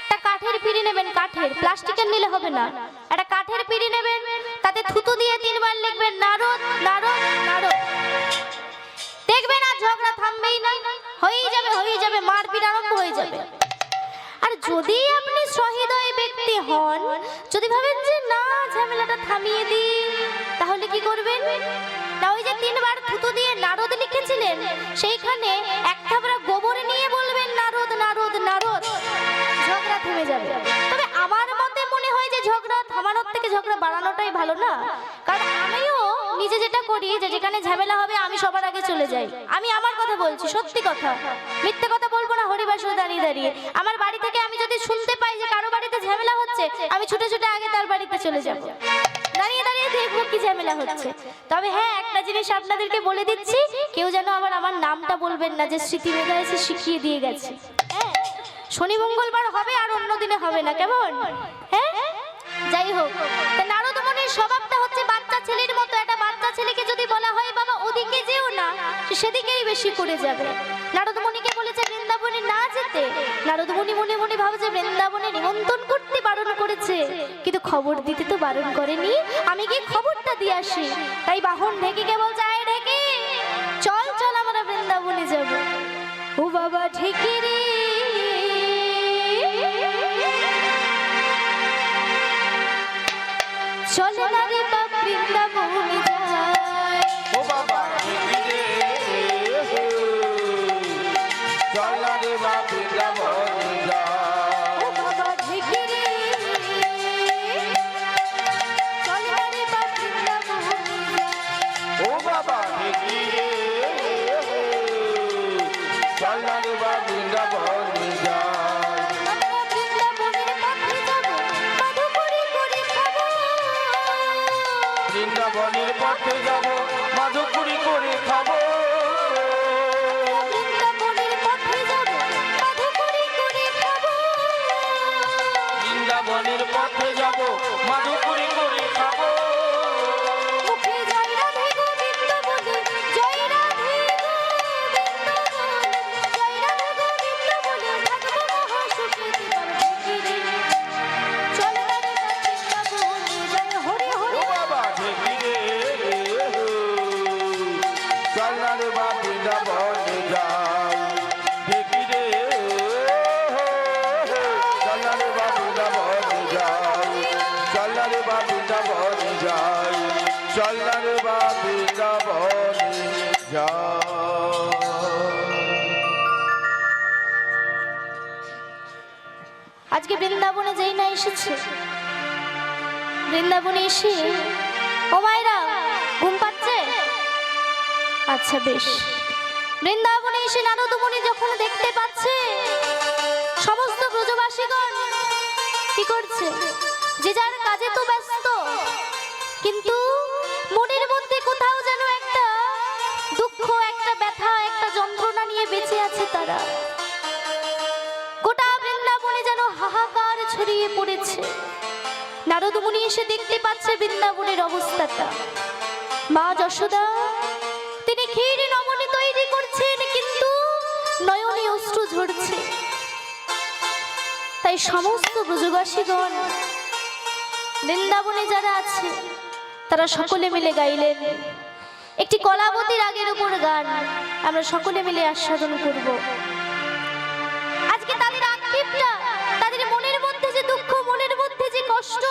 একটা কাঠের পিঁড়ি নেবেন, কাঠের, প্লাস্টিকের নিলে হবে না। একটা কাঠের পিঁড়ি নেবেন, তাতে থুতু দিয়ে 3 বার লিখবেন নারদ নারদ নারদ। দেখবেন আর ঝগড়া থামবেই না, হয়ে যাবে, মারপিট আরম্ভ হয়ে যাবে। আর যদি আপনি সহৃদয় ব্যক্তি হন, যদি ভাবেন যে না ঝামেলাটা থামিয়ে দিই, তাহলে কি করবেন না, ওই যে 3 বার থুতু দিয়ে নারদ লিখেছিলেন, সেইখানে এক থাবড়া গোবর নিয়ে বলবেন নারদ নারদ নারদ, ঝগড়া থেমে যাবে। তবে আমার মতে মনে হয় যে ঝগড়া থামানোর থেকে ঝগড়া বাড়ানোটাই ভালো না। কারণ আমিও নিজে যেটা করি, যে যেখানে ঝামেলা হবে আমি সবার আগে চলে যাই। আমি আমার কথা বলছি, সত্যি কথা, মিথ্যে কথা বলবো না। হরিবাসরে দাঁড়িয়ে দাঁড়িয়ে আমার বাড়ি থেকে আমি যদি শুনতে পাই যে কারো বাড়িতে ঝামেলা হচ্ছে, আমি ছুটে ছুটে আগে তার বাড়িতে চলে যাব, দাঁড়িয়ে দাঁড়িয়ে দেখবো কি ঝামেলা হচ্ছে। তবে হ্যাঁ, একটা জিনিস আপনাদেরকে বলে দিচ্ছি, কেউ যেন আবার আমার নামটা বলবেন না যে স্মৃতি মেধা এসে শিখিয়ে দিয়ে গেছে। হ্যাঁ, শনি মঙ্গলবার হবে, আর অন্য দিনে হবে না, কেমন? হ্যাঁ, যাই হোক, তা নারদ মুনির স্বভাবটা হচ্ছে বাচ্চা ছেলের মতো। একটা বাচ্চা ছেলেকে যদি বলা হয় বাবা ওদিকে যেও না, সে সেদিকেই বেশি করে যাবে। নারদ মুনিকে বলেছে বৃন্দাবনে না যেতে। নারদ মুনি মনে মনে ভাবছে বৃন্দাবনে নিমন্ত্রণ করতে বারণ করেছে, কিন্তু খবর দিতে তো বারণ করেনি, আমি গিয়ে খবরটা দিয়ে আসি। তাই বাহন ঢেকিকে বলছে, আয় ঢেকি, চল চল আমরা বৃন্দাবনে যাব। ও বাবা ঢেকি রে, চলে না রে বাপ বৃন্দাবনে যায়। ও বাবা ঢেকি রে, চল না রে বাপ বৃন্দাবনে যায়। ও বাবা ঢেকি রে, চলে না রে বাপ বৃন্দাবনে যায়। ও বাবা ঢেকি রে, চল না রে বাপ বৃন্দাবনে যায়। আমরা বৃন্দাবনের পথে যাব, মধু করে করে খাবো। বৃন্দাবনের পথে যাব, মাধুপুরি করে খাবো। বৃন্দাবনের পথে যাব, মধু করে করে খাবো। বৃন্দাবনের পথে যাব, মাধুপুরি করে খাবো। মুখে জয় রাধে গোবিন্দ বলে, জয় রাধে গোবিন্দ বলে, জয় রাধে গোবিন্দ বলে থাকবো মহাসুখে। চল না রে বৃন্দাবনে জয় হরি হরি। ও বাবা ঢেকি রে, চল না রে বাপ বৃন্দাবনে যাই। ঢেকি রে, চল না রে বাপ বৃন্দাবনে যাই। চল না রে বাপ বৃন্দাবনে যাই। চল না রে বাপ বৃন্দাবনে যাই। আজকে বৃন্দাবনে যেই না এসেছে, বৃন্দাবনে এসে ও মায়েরা ঘুম পাচ্ছে? আচ্ছা বেশ। বৃন্দাবনে এসে নারদ মুনি যখন দেখতে পাচ্ছে সমস্ত ব্রজবাসীগণ কি করছে, যে যার কাজে তো ব্যস্ত, কিন্তু মনের মধ্যে কোথাও যেন একটা দুঃখ, একটা ব্যথা, একটা যন্ত্রণা নিয়ে বেঁচে আছে তারা। গোটা বৃন্দাবনে যেন হাহাকার ছড়িয়ে পড়েছে। নারদ মুনি এসে দেখতে পাচ্ছে বৃন্দাবনের অবস্থাটা। মা যশোদা তিনি ক্ষীর নমনে তৈরি করছেন, কিন্তু নয়নে অশ্রু ঝরছে। তাই সমস্ত ব্রজবাসীগণ বৃন্দাবনে যারা আছে তারা সকলে মিলে গাইলেন একটি কলাবতী রাগের উপর গান। আমরা সকলে মিলে আস্বাদন করব। আজকে তাদের আক্ষেপটা, তাদের মনের মধ্যে যে দুঃখ, মনের মধ্যে যে কষ্ট,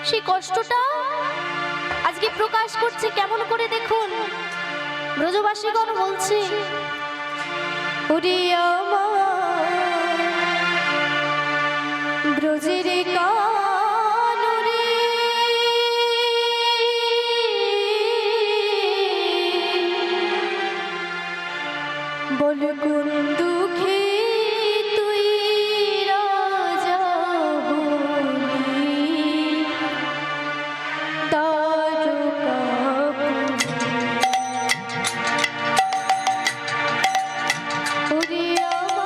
সেই কষ্টটা আজকে প্রকাশ করছে কেমন করে দেখুন। ব্রজবাসীগণ বলছে, ওরে আমার ব্রজের কানরে বল কোন দুঃখে তুই রাজা হলি ওরে আমার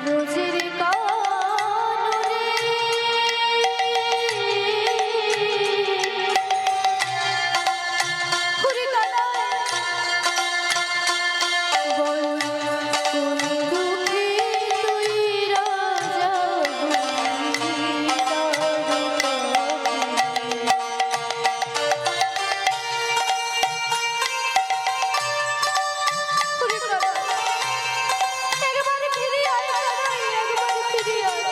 ব্রজের কানরে ওরে কানায় বল কোন দুঃখে তুই রাজা একবারে ফিরে আয় কানাই, একবারে ফিরে আয়।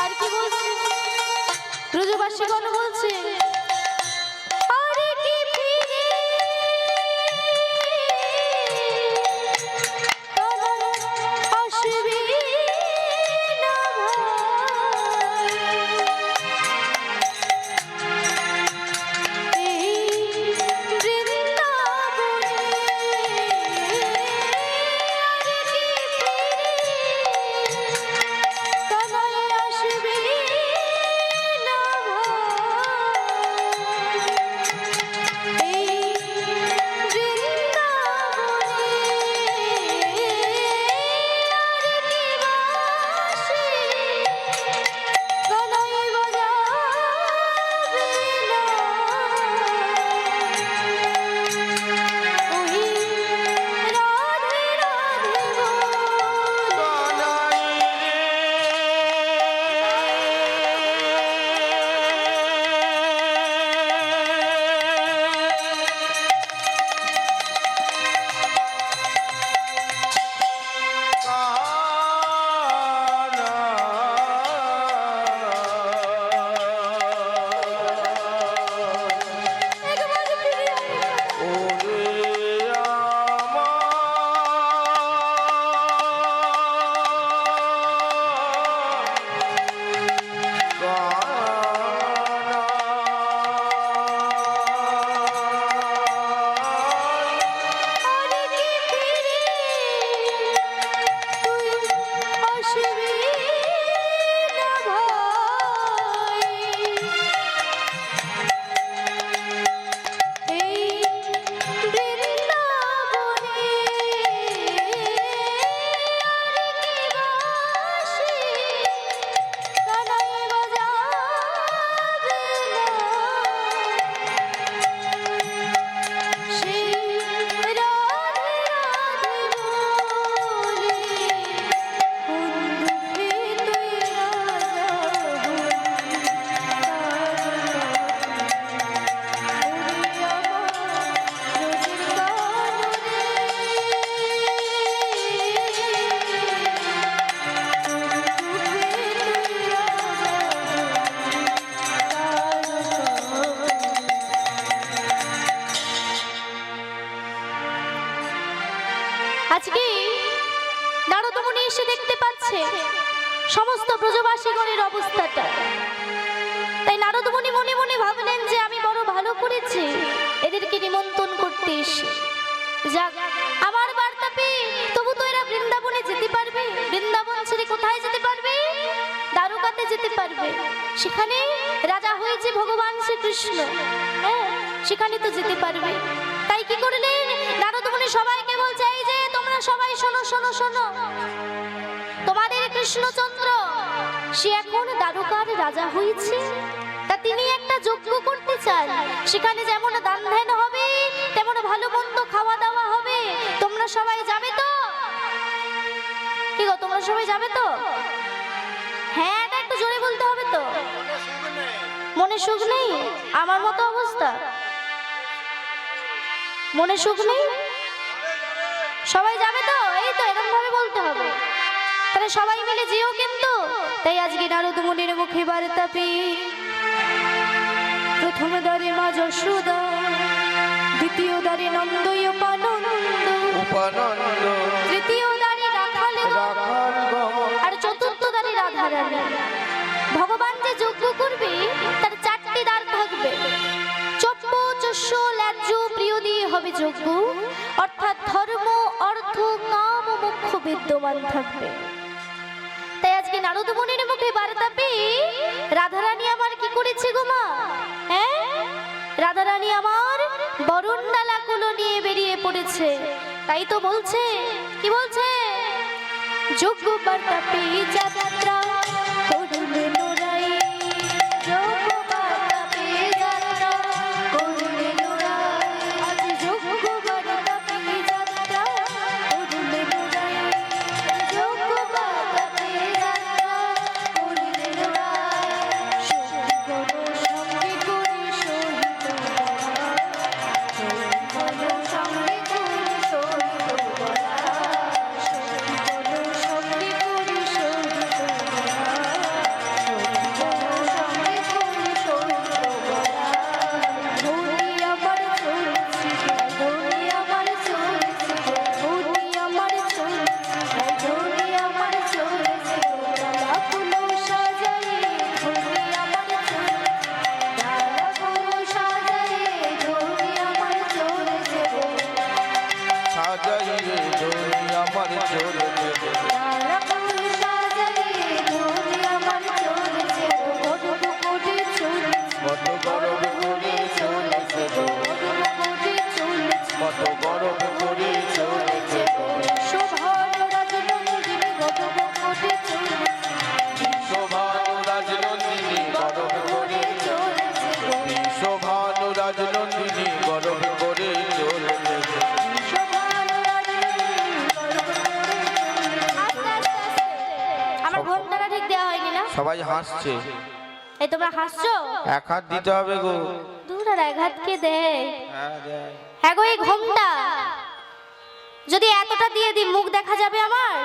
আর কি বলছে ব্রজবাসীগণ বলছে, আরে কি ফিরে আসবি না ভাই, এই বৃন্দাবনে আরে কি ফিরে কানাই আসবি না ভাই, এই বৃন্দাবনে আরে কি বাঁশি কানাই বাজাবে না, ওই রাধে রাধে বলে। একবারে ফিরে আয়। আরে কি ফিরে তুই আসবি না ভাই, এই বৃন্দাবনে আরে কি বাঁশি কানাই বাজাবে না, সেই রাধে রাধে বলে কোন দুঃখে তুই রাজা হলি ওরে আমার আজকে নারদ মুনি এসে দেখতে পাচ্ছে সমস্ত ব্রজবাসীগণের অবস্থাটা, তাই নারদ মুনি মনে মনে ভাবলেন যে আমি বড় ভালো করেছি এদেরকে নিমন্ত্রণ করতে এসে, যাক আমার বার্তা পেয়ে তবু তো এরা বৃন্দাবনে যেতে পারবে, বৃন্দাবন ছেড়ে কোথায় যেতে পারবে, দ্বারকাতে যেতে পারবে, সেখানে রাজা হয়েছে ভগবান শ্রীকৃষ্ণ, হ্যাঁ সেখানে তো যেতে পারবে। তাই কি করলেন নারদ মুনি সবাইকে বলছে, এই যে তোমরা সবাই শোনো শোনো শোনো, তোমাদের কৃষ্ণচন্দ্র সে এখন দ্বারকার রাজা হয়েছে, তা তিনি একটা যজ্ঞ করতে চান, সেখানে যেমন দান ধ্যান হবে তেমন ভালো মন্দ খাওয়া দাওয়া হবে, তোমরা সবাই যাবে তো? কি গো তোমরা সবাই যাবে তো? হ্যাঁ এটা একটু জোরে বলতে হবে তো। মনে সুখ নেই? আমার মতো অবস্থা, মনে সুখ নেই? সবাই যাবে তো? এই তো এরকম ভাবে বলতে হবে, তাহলে সবাই মিলে যেও কিন্তু। তাই আজকে নারদ মুনির মুখে বার্তা পেয়ে প্রথম দ্বারে মা যশোদা, দ্বিতীয় দ্বারে নন্দ উপানন্দ, তৃতীয় দ্বারে রাখাল, আর চতুর্থ দ্বারে রাধারানী। ভগবান যে যজ্ঞ করবে তার 4টি দ্বার থাকবে। চপ্প চস্য ল্যাজ্জ প্রিয় দিয়ে হবে যজ্ঞ, অর্থাৎ ধর্ম অর্থ কাম মোক্ষ বিদ্যমান থাকবে। তাই আজকে নারদ মুনির মুখে বার্তা পেয়ে রাধারানী আমার কি করেছে গো মা? হ্যাঁ, রাধারানী আমার বরণডালা কুলো নিয়ে বেরিয়ে পড়েছে। তাই তো বলছে, কি বলছে? যজ্ঞ বার্তা পেয়ে যাত্রা করবে নোরাই, যজ্ঞ বার্তা পেয়ে যাত্রা করবে নোরাই, আজ যজ্ঞ বার্তা পেয়ে যাত্রা করবে নোরাই, যজ্ঞ বার্তা পেয়ে যাত্রা করবে নোরাই, সঙ্গীগণ সঙ্গে করে সহিত সঙ্গীগণ সঙ্গে করে সহিত সবাই হাসছে। এই তোমরা হাসছো? এক হাত দিতে হবে গো। দূর আর এক হাত কে দেয়? হ্যাঁ দেয়। হ্যাঁ গো, এই ঘোমটা যদি এতটা দিয়ে দিই মুখ দেখা যাবে আমার?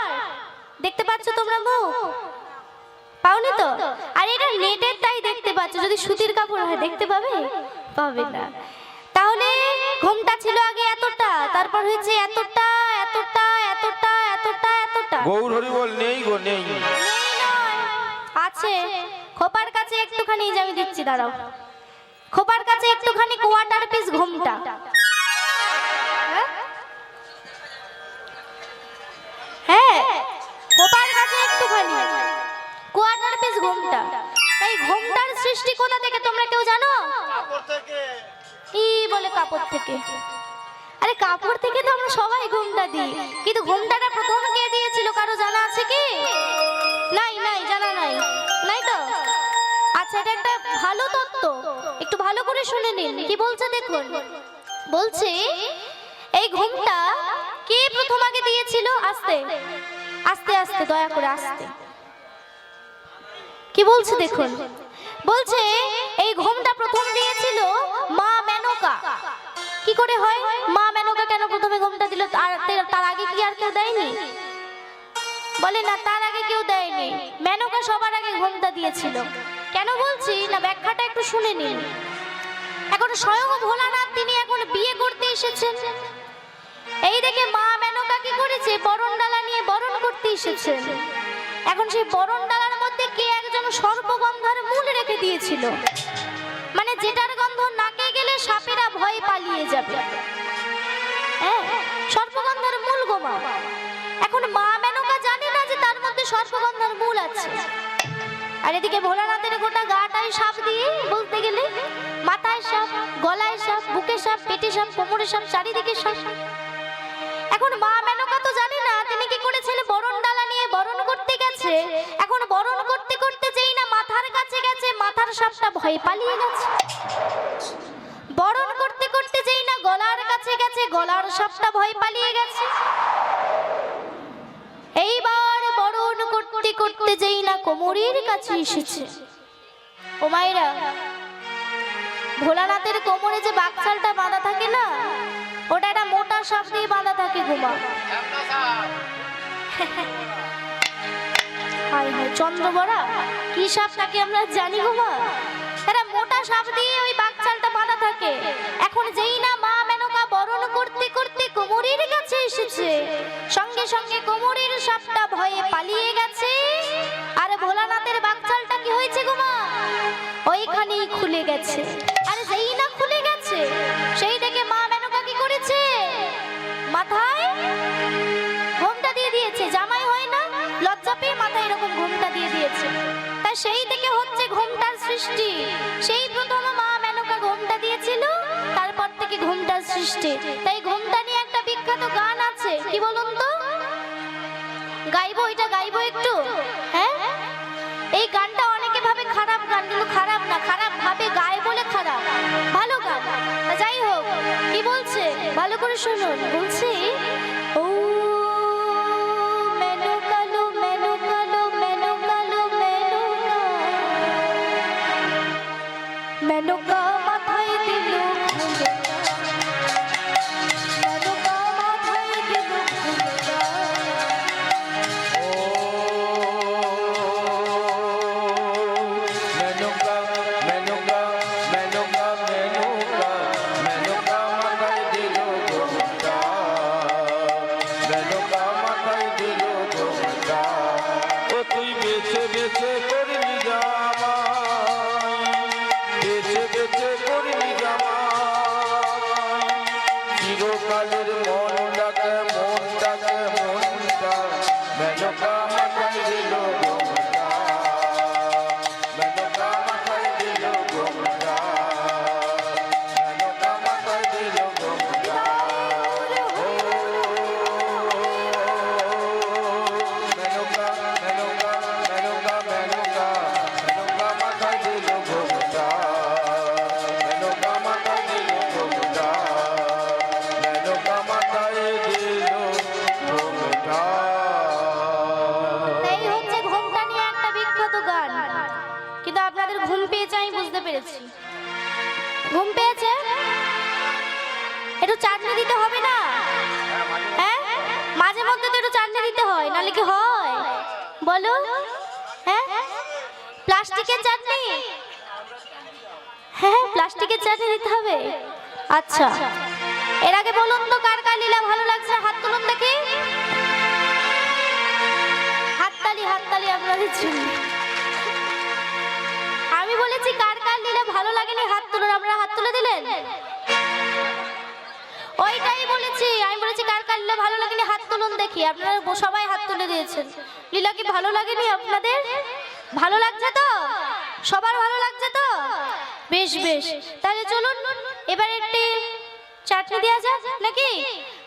দেখতে পাচ্ছ তোমরা মুখ? পাওনি তো? আর এটা নেটের তাই দেখতে পাচ্ছ, যদি সুতির কাপড় হয় দেখতে পাবে? পাবে না। তাহলে ঘোমটা ছিল আগে এতটা, তারপর হয়েছে এতটা এতটা এতটা এতটা এতটা। গৌর হরি বল নেই গো, নেই। আছে খোপার কাছে একটুখানি, যে আমি দিচ্ছি দাঁড়াও, খোপার কাছে একটুখানি কোয়ার্টার পিস ঘোমটা। হ্যাঁ, খোপার কাছে একটুখানি কোয়ার্টার পিস ঘোমটা। এই ঘোমটার সৃষ্টি কোথা থেকে তোমরা কেউ জানো? কাপড় থেকে। কি বলে কাপড় থেকে? আরে কাপড় থেকে তো আমরা সবাই ঘোমটা দিই, কিন্তু ঘোমটাটা প্রথম কে দিয়েছিল কারো জানা আছে কি? নাই, নাই, জানা নাই, নাই তো? আচ্ছা, এটা একটা ভালো তত্ত্ব, একটু ভালো করে শুনে নিন। কি বলছে দেখুন, বলছে এই ঘোমটা কে প্রথম আগে দিয়েছিল? আস্তে আস্তে আস্তে, দয়া করে আস্তে। কি বলছে দেখুন, বলছে এই ঘোমটা প্রথম দিয়েছিল মা মেনকা। কি করে হয়? মা মেনকা কেন প্রথমে ঘোমটা দিল? তার আগে কি আর কেউ দেয়নি? বলে না, তার আগে কেউ দেয়নি, মেনকা সবার আগে ঘোমটা দিয়েছিল। কেন বলছি না, ব্যাখ্যাটা একটু শুনে নিন। এখন স্বয়ং ভোলানাথ তিনি এখন বিয়ে করতে এসেছেন, এই দেখে মা মেনকা কি করেছে? বরণডালা নিয়ে বরণ করতে এসেছেন। এখন সেই বরণডালার মধ্যে কে একজন সর্পগন্ধার মূল রেখে দিয়েছিল, মানে যেটার গন্ধ নাকে গেলে সাপেরা ভয় পালিয়ে যাবে। হ্যাঁ, সর্পগন্ধার মূল গোমা। এখন মা মেনকা জানে না যে তার মধ্যে সর্পগন্ধার মূল আছে। আর এদিকে ভোলানাথের গোটা গাটাই সাপ দিয়ে, বলতে গেলে মাথায় সাপ, গলায় সাপ, বুকে সাপ, পেটে সাপ, কোমরে সাপ, চারিদিকে সাপ। এখন মা মেনকা তো জানে না, তিনি কি করেছেন? বরণডালা নিয়ে বরণ করতে গেছে। এখন বরণ করতে করতে যেই না মাথার কাছে গেছে, মাথার সাপটা ভয় পালিয়ে গেছে। বরণ করতে করতে যেই না গলার কাছে গেছে, গলার সাপটা ভয় পালিয়ে গেছে। এইবার বরণ করতে করতে যেই না কোমরের কাছে এসেছে। ও মায়েরা, ভোলানাথের কোমরে যে বাকছালটা বাঁধা থাকে না, ওটা একটা মোটা মোটা সাপ দিয়ে বাঁধা থাকে গোমা। হায় হায় চন্দ্রবড়া, কি সাপ থাকে আমরা জানি গোমা। তারা মোটা সাপ দিয়ে ওই বাগচালটা বাঁধা থাকে। এখন যেই না মা মেনকা বরণ করতে করতে কোমরের কাছে এসেছে, সঙ্গে সঙ্গে কোমরের সাপটা ভয়ে পালিয়ে গেছে। আর ভোলানাথের বাগচালটা কি হয়েছে গোমা, ওইখানেই খুলে গেছে। আর যেই না খুলে গেছে, সেই থেকে মা মেনকা কি করেছে, মাথায় ঘোমটা দিয়ে দিয়েছে। জামাই হয় না, লজ্জা পেয়ে মাথায় এরকম ঘোমটা দিয়ে দিয়েছে। তা সেই থেকে হচ্ছে ঘোমটার সৃষ্টি। সেই প্রথম মা মেনকা ঘোমটা দিয়েছিল, তারপর থেকে ঘোমটার সৃষ্টি। তাই ঘোমটা নিয়ে একটা বিখ্যাত গান আছে, কি বলুন তো? গাইবো, এটা গাইবো একটু। হ্যাঁ, এই গানটা অনেকে ভাবে খারাপ গান, কিন্তু খারাপ না, খারাপ ভাবে গায় বলে খারাপ, ভালো গান। যাই হোক, কি বলছে ভালো করে শুনুন। বলছে, ও মেনকালো মেনকালো মেনকালো মেনকা, মেনকা মাথায় দিল ঘোমটা, মেনকা মাথায় দিল ঘোমটা। মেনকা মেনকা মেনকা মেনকা মেনকা মাথায় দিল ঘোমটা, মেনকা মাথায় দিল ঘোমটা। ও তুই বেছে বেছে করলি জামাই, বেছে বেছে করলি জামাই, চিরকালের মনটাকে মনটাকে মনটা, মেনকা মাথায় দিল ঘোমটা, মেনকা মাথায় দিল ঘোমটা, মেনকা মাথায় দিল ঘোমটা। ও মেনকা মেনকা মেনকা মেনকা মেনকা মাথায় দিল ঘোমটা, মেনকা মাথায় দিল ঘোমটা, মেনকা মাথায় দিল ঘোমটা। এই হচ্ছে ঘোমটা নিয়ে একটা বিখ্যাত গান। কিন্তু আপনাদের ঘুম পেয়েছে আমি বুঝতে পেরেছি। ঘুম পেয়েছে, একটু চাটনি দিতে হবে না? হ্যাঁ, মাঝে মধ্যে তো একটু চাটনি দিতে হয়, নাহলে কি হয় বলো? হ্যাঁ, প্লাস্টিকের চাটনি, হ্যাঁ প্লাস্টিকের চাটনি দিতে হবে। আচ্ছা, এর আগে বলুন তো কার কার লীলা ভালো লাগছে, হাত তুলুন দেখি। হাততালি হাততালি আপনাদের জন্য। আমি বলেছি কার কার লীলা ভালো লাগেনি হাত তুলুন, আপনারা হাত তুলে দিলেন। ওইটাই বলেছি, আমি বলেছি কার কার লীলা ভালো লাগেনি হাত তুলুন দেখি। আপনারা সবাই হাত তুলে দিয়েছেন। লীলা কি ভালো লাগেনি আপনাদের? ভালো লাগছে তো? সবার ভালো লাগছে তো? বেশ বেশ, তাহলে চলুন এবার একটি চাটনি দেওয়া যাক নাকি?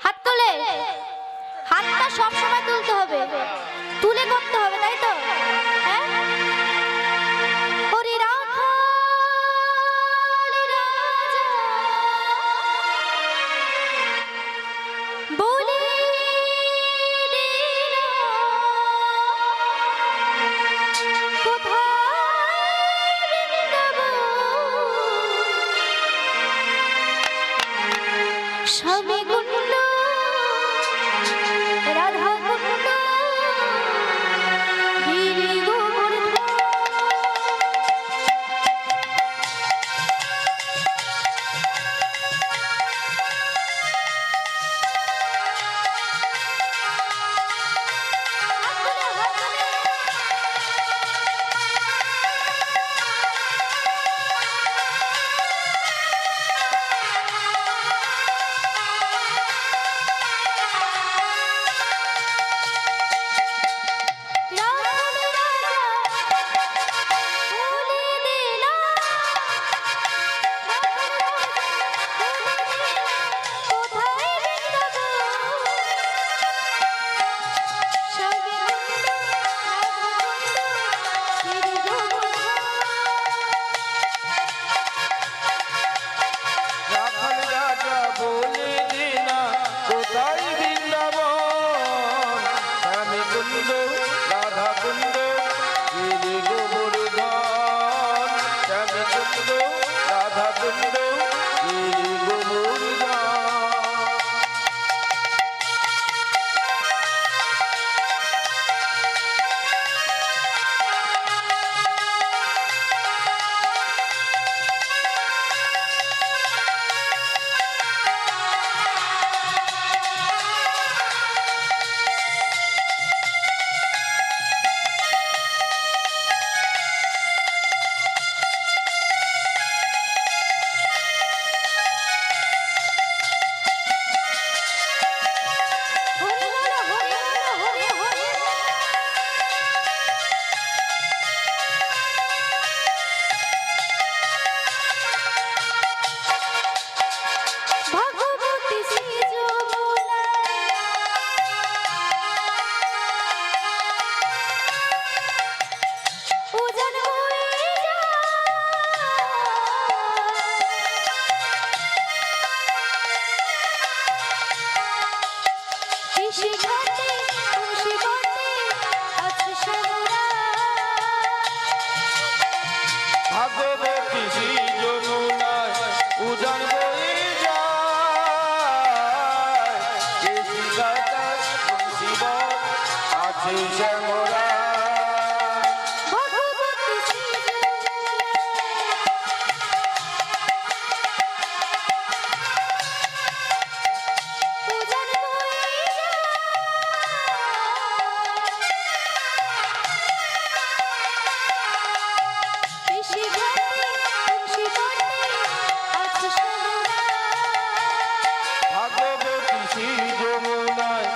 হাত তুলে, হাতটা সব সময় তুলতে হবে, তুলে করতে হবে, তাই তো? হ্যাঁ, ওরে রাখাল রাজা বলে দিল, কোথায় বৃন্দাবন, স্বামী কুণ্ড রাধা কুণ্ড গিরি গোবর্ধন। ঘাটে বংশী ঘাটে আছে শ্যামরা ভাগবতী শ্রী যমুনায় উজান বয়ে যায় কেশি ঘাটায় বংশীবন আছে শ্যামরা ভগবতী শ্রী উজান বয়ে কৃষি ঘাটে বংশী ঘাটে আছে শ্যামরা ভাগবতী শ্রী যমুনায়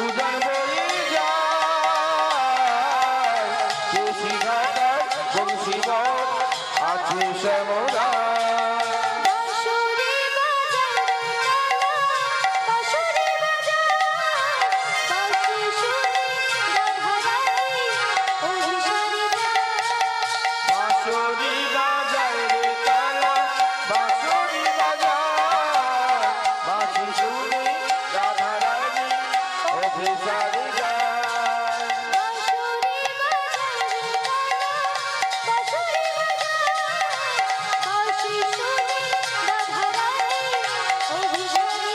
উজান বয়ে যায় কেশি ঘাটায় বংশীবন আছে শ্যামরা বাঁশুরি বাজার বাঁশুরি বাজার বাঁশি শুনি রাধারানী অভিসারী বাঁশরি বাজায় রে কালা বাঁশরি বাজায় বাঁশি শুনে রাধা রানী অভিসারে যায় বাঁশুরি বাজার বাঁশুরি বাজার বাঁশি শুনি রাধারানী অভিসারী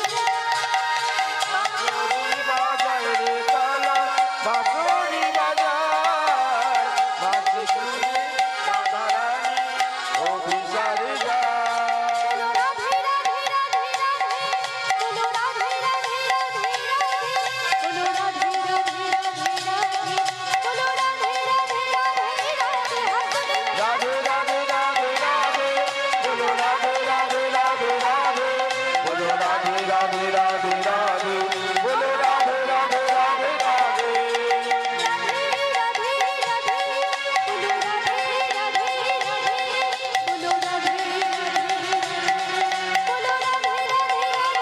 বাঁশরি বাজায় রে কালা বাঁশরি বাজায় বাঁশি শুনে রাধা রানী অভিসারে যায় রাধে রাধে রাধে রাধে বলো রাধে রাধে রাধে রাধে বলো রাধে রাধে রাধে রাধে বলো রাধে রাধে রাধে রাধে হাসনে রাধে রাধে রাধে রাধে বলো রাধে রাধে রাধে রাধে বলো রাধে রাধে রাধে রাধে বলো রাধে রাধে রাধে রাধে রাধে রাধে রাধে বলো রাধে রাধে রাধে বলো রাধে বলো রাধে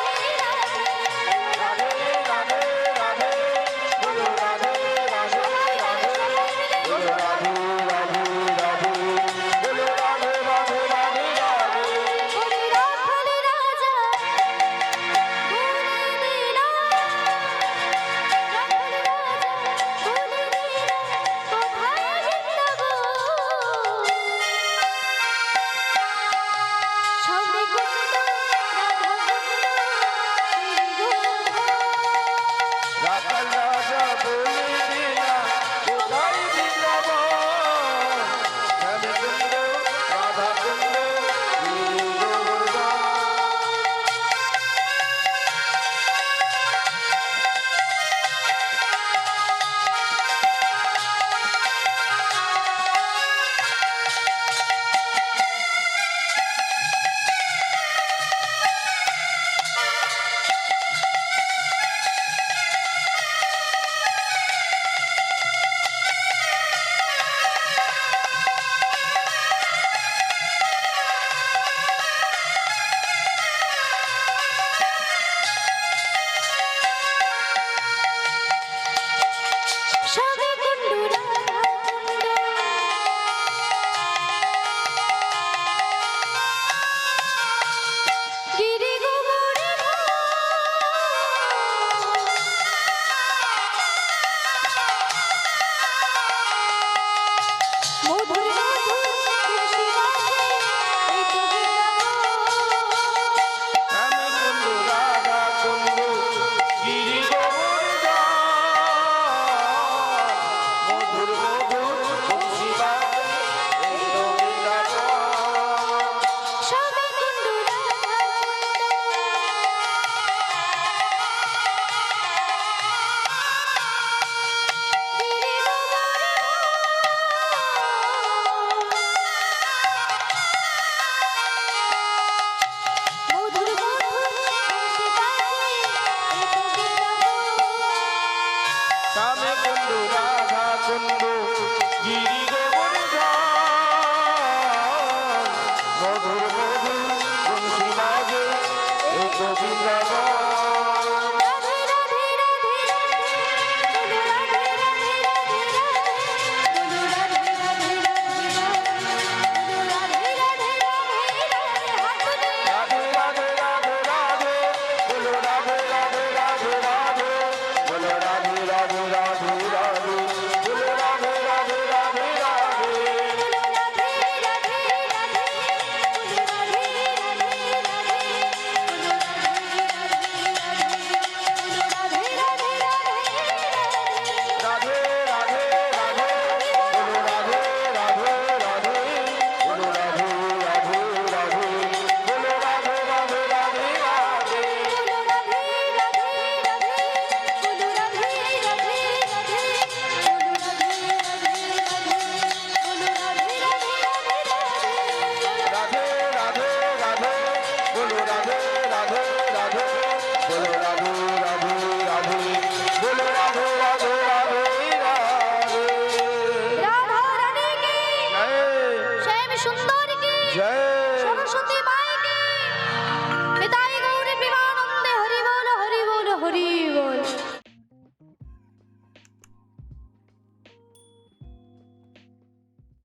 রাধে রাধে রাধে রাধে রাধে বলো রাধে রাধে রাধে বলো রাধে রাধে রাধে বলো রাধে রাধে রাধে রাধে ওরে রাখাল রাজা বলে দিলা রাখাল রাজা বলে দিলা কোথায় গেল গো স্বামী কুন্দ রাধা কুন্দ শ্রী গো রাখাল রাজা বলে দিল